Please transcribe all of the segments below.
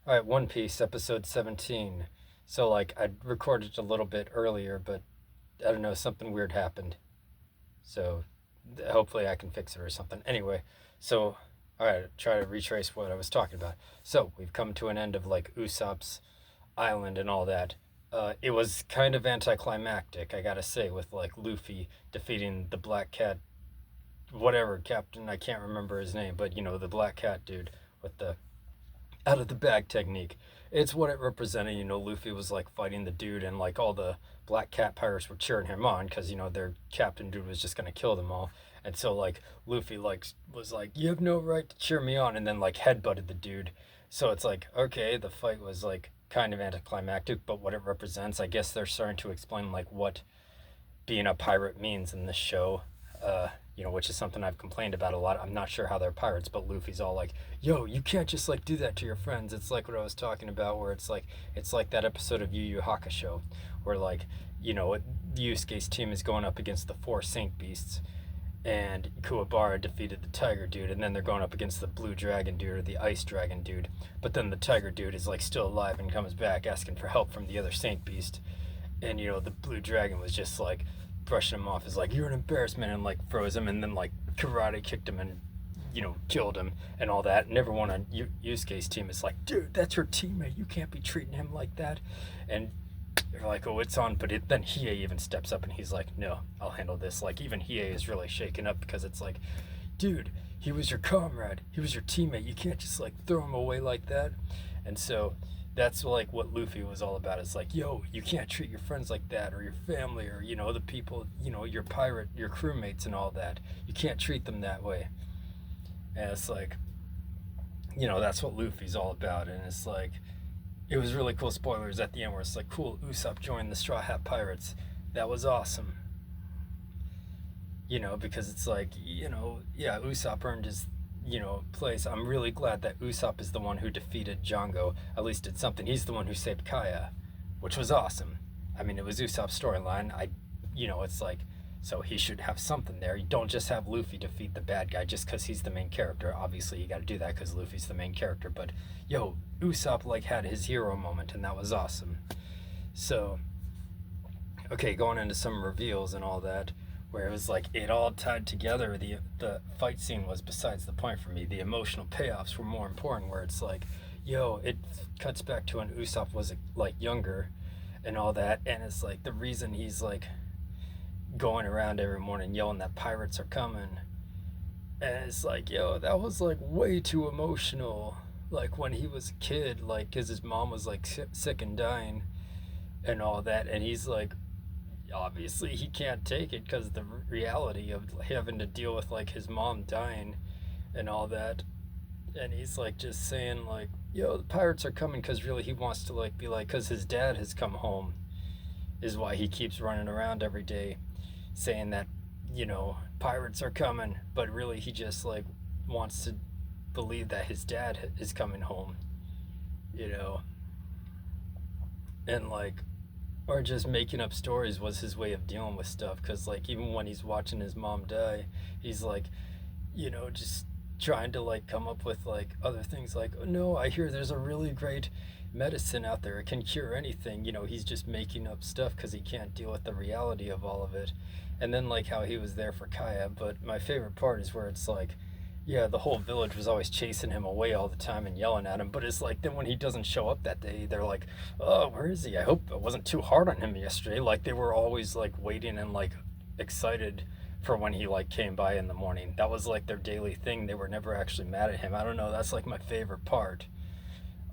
All right, One Piece, episode 17. So, like, I recorded a little bit earlier, but I don't know, something weird happened. So, hopefully I can fix it or something. Anyway, so, all right, try to retrace what I was talking about. So, we've come to an end of, like, Usopp's island and all that. It was kind of anticlimactic, I gotta say, with, like, Luffy defeating the Black Cat, whatever, Captain, I can't remember his name, but, the Black Cat dude with the out of the bag technique. It's what it represented. Luffy was like fighting the dude, and like all the Black Cat pirates were cheering him on because their captain dude was just gonna kill them all. And so like Luffy like was like, "You have no right to cheer me on," and then like headbutted the dude. So it's like, okay, the fight was like kind of anticlimactic, but what it represents, I guess they're starting to explain like what being a pirate means in this show, which is something I've complained about a lot. I'm not sure how they're pirates, but Luffy's all like, "Yo, you can't just like do that to your friends." It's like what I was talking about, where it's like that episode of Yu Yu Hakusho, where like, Yusuke's team is going up against the four Saint Beasts, and Kuwabara defeated the Tiger Dude, and then they're going up against the Blue Dragon Dude or the Ice Dragon Dude, but then the Tiger Dude is like still alive and comes back asking for help from the other Saint Beast, and the Blue Dragon was just like brushing him off as like, "You're an embarrassment," and like froze him, and then like karate kicked him and killed him and all that. And everyone on Yusuke's team is like, "Dude, that's your teammate, you can't be treating him like that." And they're like, "Oh, it's on." But then Hiei even steps up and he's like, "No, I'll handle this." Like even Hiei is really shaken up because it's like, "Dude, he was your comrade, he was your teammate, you can't just like throw him away like that." And so that's like what Luffy was all about. It's like, "Yo, you can't treat your friends like that, or your family, or the people, your pirate, your crewmates and all that. You can't treat them that way." And it's like, that's what Luffy's all about. And it's like, it was really cool spoilers at the end where it's like, "Cool, Usopp joined the Straw Hat Pirates." That was awesome. Because it's like, yeah, Usopp earned his, place. I'm really glad that Usopp is the one who defeated Django. At least did something. He's the one who saved Kaya, which was awesome. I mean, it was Usopp's storyline. It's like, so he should have something there. You don't just have Luffy defeat the bad guy just because he's the main character. Obviously, you got to do that because Luffy's the main character. But yo, Usopp like had his hero moment, and that was awesome. So okay, going into some reveals and all that, where it was like it all tied together. The fight scene was besides the point for me. The emotional payoffs were more important. Where it's like, yo, it cuts back to when Usopp was like younger, and all that, and it's like the reason he's like going around every morning yelling that pirates are coming, and it's like, yo, that was like way too emotional. Like when he was a kid, like, cause his mom was like sick and dying and all that, and he's like obviously he can't take it because the reality of having to deal with like his mom dying and all that, and he's like just saying like, "Yo, the pirates are coming," because really he wants to like be like, because his dad has come home is why he keeps running around every day saying that pirates are coming, but really he just like wants to believe that his dad is coming home, you know and like, or just making up stories was his way of dealing with stuff, because like even when he's watching his mom die, he's like, just trying to like come up with like other things like, "Oh no, I hear there's a really great medicine out there, it can cure anything." He's just making up stuff because he can't deal with the reality of all of it. And then like how he was there for Kaya, but my favorite part is where it's like, yeah, the whole village was always chasing him away all the time and yelling at him. But it's like then when he doesn't show up that day, they're like, "Oh, where is he? I hope it wasn't too hard on him yesterday." Like they were always like waiting and like excited for when he like came by in the morning. That was like their daily thing. They were never actually mad at him. I don't know. That's like my favorite part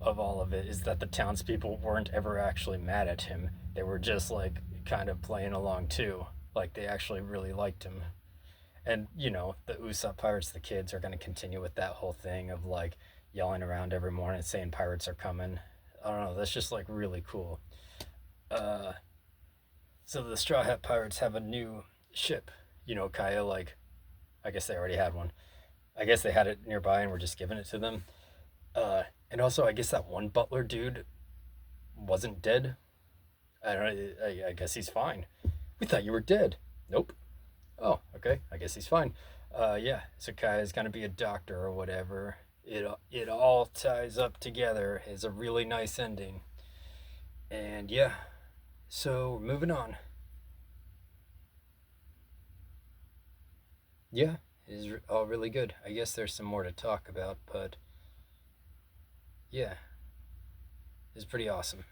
of all of it, is that the townspeople weren't ever actually mad at him. They were just like kind of playing along too. Like they actually really liked him. And the Usopp Pirates, the kids are going to continue with that whole thing of like yelling around every morning saying pirates are coming. I don't know. That's just like really cool. Uh, so the Straw Hat Pirates have a new ship. Kaya, like, I guess they already had one. I guess they had it nearby and were just giving it to them. And also, I guess that one butler dude wasn't dead. I don't know. I guess he's fine. We thought you were dead. Nope. Oh, okay. I guess he's fine. Yeah. So Kaya's gonna be a doctor or whatever. it all ties up together. Is a really nice ending. And yeah, so moving on. Yeah, it is all really good. I guess there's some more to talk about, but yeah, it's pretty awesome.